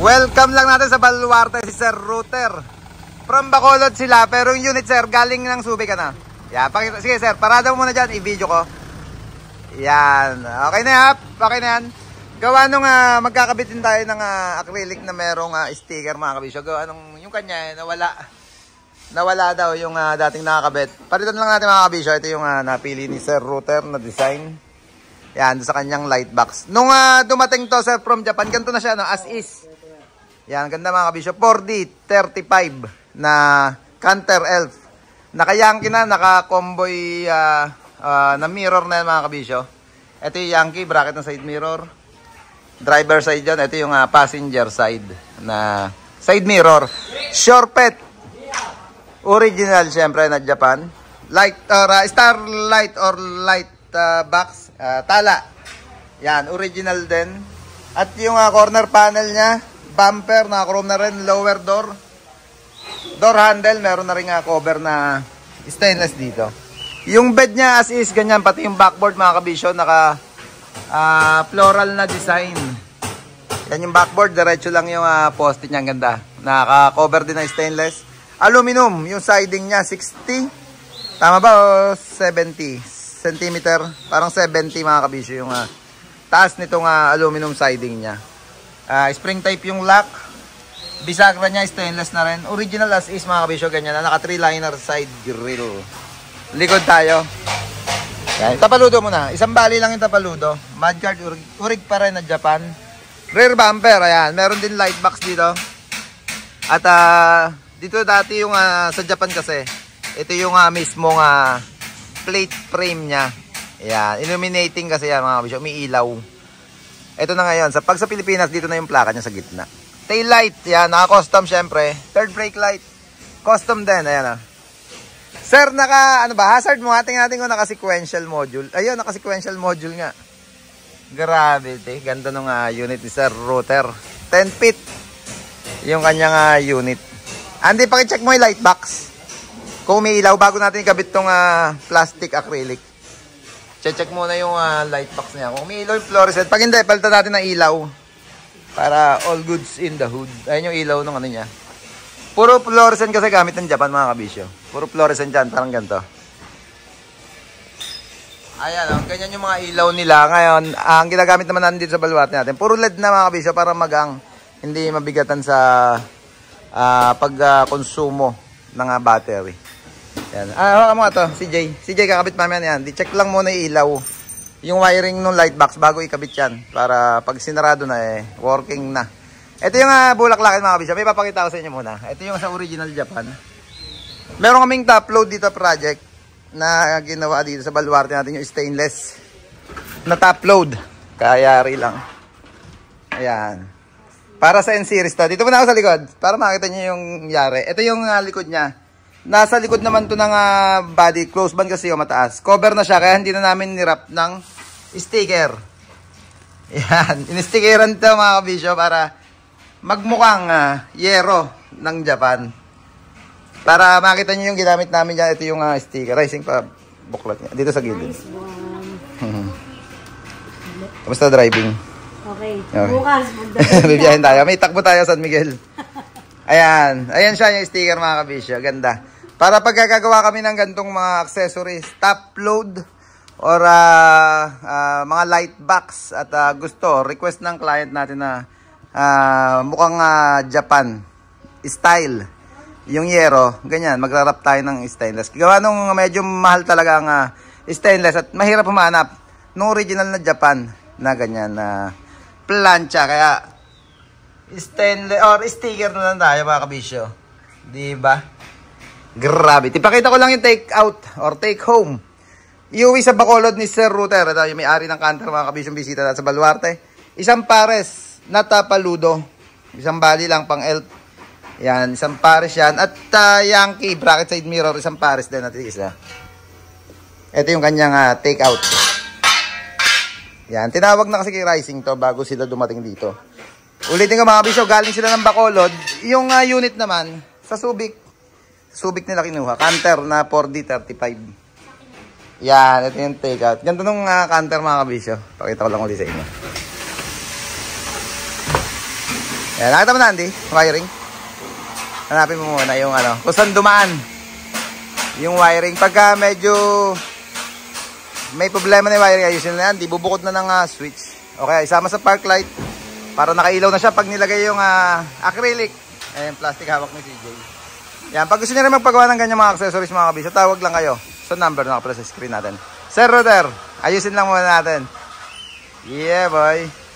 Welcome lang natin sa Baluarte si Sir Router. From Bacolod sila, pero yung unit sir, galing ng Subic na. Yan, pakita. Sige sir, parada mo muna dyan, i-video ko. Yan, okay na yan, okay na yan. Gawa nung magkakabitin tayo ng acrylic na merong sticker mga kabisyo. Gawa nung yung kanya, nawala daw yung dating nakakabit. Palitan lang natin mga kabisyo, ito yung napili ni Sir Router na design. Yan, sa kanyang light box. Nung dumating to sir from Japan, ganito na siya, no? As is. Yan, ganda mga kabisyo. 4D35 na Canter Elf. Naka-Yankee na, naka-comboy na mirror na yan mga kabisyo. Ito yung Yankee, bracket ng side mirror. Driver side dyan. Ito yung passenger side na side mirror. Shorepet. Original syempre na Japan. Light or Starlight or light box. Tala. Yan, original din. At yung corner panel niya, bumper, naka-chrome na rin, lower door. Door handle, meron na rin cover na stainless dito. Yung bed niya as is, ganyan. Pati yung backboard mga kabisyo, naka floral na design. Yan yung backboard, diretso lang yung poste niya, ganda. Naka-cover din na stainless. Aluminum, yung siding niya, 60. Tama ba o 70 cm? Parang 70 mga kabisyo yung taas nitong aluminum siding niya. Spring type yung lock. Bisagra niya stainless na rin. Original as is mga kabisyo, ganyan na. Naka 3-liner side grill. Likod tayo. Yan, tapaludo muna. Isang bali lang yung tapaludo. Mudguard, urig pa rin na Japan. Rear bumper, ayan. Meron din light box dito. At dito dati yung sa Japan kasi, ito yung mismong plate frame niya. Ayan, illuminating kasi yan mga kabisyo. May ilaw. Ito na ngayon. Pag sa Pilipinas, dito na yung plaka niya sa gitna. Tail light, yan, naka-custom syempre. Third brake light, custom din, ayan Sir, ano ba, hazard mo, tingnan natin kung naka-sequential module. Ayun, naka-sequential module nga. Grabe, ganda nung unit ni Sir Router. 10 feet yung kanyang unit. Andy, pakicheck mo yung light box. Kung may ilaw, bago natin ikabit tong plastic acrylic. Check muna yung light box niya. Kung may ilaw yung fluorescent, pag hindi, palitan natin ng ilaw. Para all goods in the hood. Ayun yung ilaw ng ano niya. Puro fluorescent kasi gamit ng Japan mga kabisyo. Puro fluorescent dyan. Parang ganito. Ayan. Ganyan yung mga ilaw nila. Ngayon, ang ginagamit naman natin dito sa Baluarte natin. Puro LED na mga kabisyo para magang hindi mabigatan sa pagkonsumo ng battery. Ayan. Hawakan mo nga to. CJ kakabit mamaya yan. Di-check lang muna yung ilaw. Yung wiring ng light box bago ikabit yan para pag sinarado na working na. Ito yung bulaklakin mga kabisyo. May papakita ko sa inyo muna. Ito yung sa original Japan. Meron kaming top load dito project na ginawa dito sa Baluarte natin, yung stainless na top load. Kayari lang. Ayan. Para sa N-series to. Dito muna ako sa likod para makita nyo yung yari. Ito yung likod nya. Nasa likod naman to ng body. Close band kasi yung mataas. Cover na siya kaya hindi na namin nirap ng sticker. Yan. In-stickeran to mga kabisyo para magmukhang yero ng Japan. Para makita nyo yung ginamit namin dyan. Ito yung sticker. Rising pa buklat niya. Dito sa gilid. Nice one. Kamusta driving? Okay. Bukas. Bibiyahin tayo. May takbo tayo San Miguel. Ayan. Ayan siya yung sticker mga kabisyo. Ganda. Para pagkakagawa kami ng gantong mga accessories, top load or mga light box at gusto, request ng client natin na mukhang Japan style yung yero, ganyan, magrarap tayo ng stainless. Gawa nung medyo mahal talaga ang stainless at mahirap humanap nung original na Japan na ganyan na plancha, kaya stainless or sticker na lang tayo mga kabisyo. Diba? Grabe. Ipakita ko lang yung take out or take home. Iuwi sa Bacolod ni Sir Router. Ito yung may-ari ng Canter mga kabisyong bisita natin sa Baluarte. Isang pares na tapaludo. Isang bali lang pang elf. Yan. Isang pares yan. At Yankee bracket side mirror. Isang pares din natin isa. Ito yung kanyang take out. Yan. Tinawag na kasi kay Rising to bago sila dumating dito. Ulitin ko mga kabisyo. Galing sila ng Bacolod. Yung unit naman sa Subic. Subic nila kinuha. Canter na 4D35. Yan, ito yung take out. Ganito nung Canter mga kabisyo. Pakita ko lang ulit sa inyo. Yan, nakita mo na, Andy? Wiring. Hanapin mo muna yung ano, kung saan dumaan yung wiring. Pagka medyo may problema na yung wiring, ayusin na yan. Di bubukod na ng switch. Okay, isama sa park light para nakailaw na siya pag nilagay yung acrylic. Ayan, plastic hawak ni CJ. Yan, pag gusto niyo rin magpagawa ng ganyan mga accessories mga kabisa, tawag lang kayo sa number na nakapala sa screen natin. Sir Roder, ayusin lang muna natin. Yeah, boy.